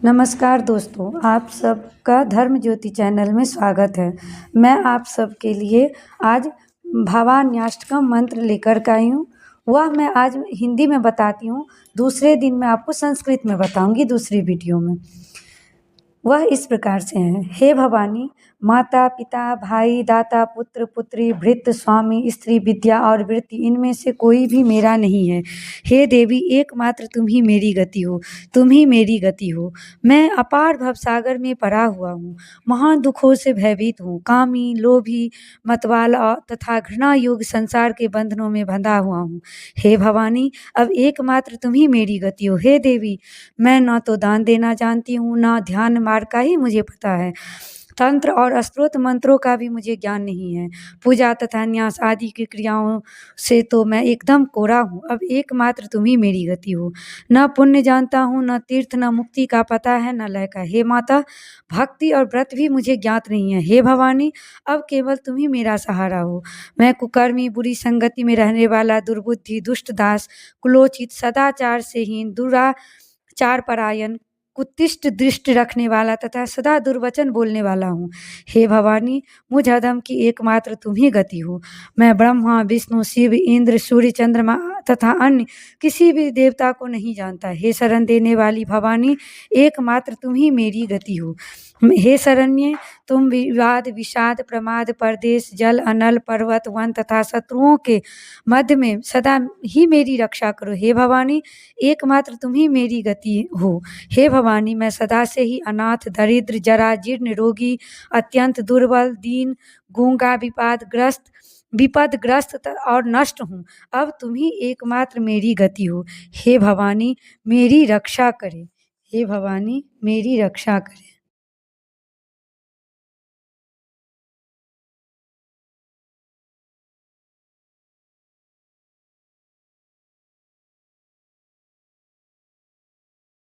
नमस्कार दोस्तों, आप सबका धर्म ज्योति चैनल में स्वागत है। मैं आप सबके लिए आज भावान्याष्टकम मंत्र लेकर के आई हूँ। वह मैं आज हिंदी में बताती हूँ, दूसरे दिन मैं आपको संस्कृत में बताऊंगी दूसरी वीडियो में। वह इस प्रकार से हैं। हे भवानी, माता पिता भाई दाता पुत्र पुत्री भृत्य स्वामी स्त्री विद्या और वृत्ति इनमें से कोई भी मेरा नहीं है। हे देवी, एकमात्र तुम ही मेरी गति हो, तुम ही मेरी गति हो। मैं अपार भवसागर में पड़ा हुआ हूँ, महान दुखों से भयभीत हूँ, कामी लोभी मतवाला तथा घृणा योग संसार के बंधनों में बंधा हुआ हूँ। हे भवानी, अब एकमात्र तुम ही मेरी गति हो। हे देवी, मैं ना तो दान देना जानती हूँ, ना ध्यान मार्ग का ही मुझे पता है, तंत्र और स्त्रोत मंत्रों का भी मुझे ज्ञान नहीं है, पूजा तथा न्यास आदि की क्रियाओं से तो मैं एकदम कोरा हूँ। अब एकमात्र तुम ही मेरी गति हो। न पुण्य जानता हूँ, न तीर्थ, न मुक्ति का पता है, न लय का। हे माता, भक्ति और व्रत भी मुझे ज्ञात नहीं है। हे भवानी, अब केवल तुम ही मेरा सहारा हो। मैं कुकर्मी, बुरी संगति में रहने वाला, दुर्बुद्धि, दुष्ट दास, कुलोचित, सदाचार से हीन, दुराचार परायण, कुत्सित दृष्टि रखने वाला तथा सदा दुर्वचन बोलने वाला हूँ। हे भवानी, मुझ अधम की एकमात्र तुम ही गति हो। मैं ब्रह्मा विष्णु शिव इंद्र सूर्य चंद्रमा तथा अन्य किसी भी देवता को नहीं जानता। हे शरण देने वाली भवानी, एकमात्र तुम ही मेरी गति हो। हे शरण्य, तुम विवाद विषाद प्रमाद परदेश जल अनल पर्वत वन तथा शत्रुओं के मध्य में सदा ही मेरी रक्षा करो। हे भवानी, एकमात्र तुम ही मेरी गति हो। हे भवानी, मैं सदा से ही अनाथ दरिद्र जरा जीर्ण रोगी अत्यंत दुर्बल दीन गूंगा विपदग्रस्त और नष्ट हूँ। अब तुम ही एकमात्र मेरी गति हो। हे भवानी, मेरी रक्षा करे। हे भवानी, मेरी रक्षा करे।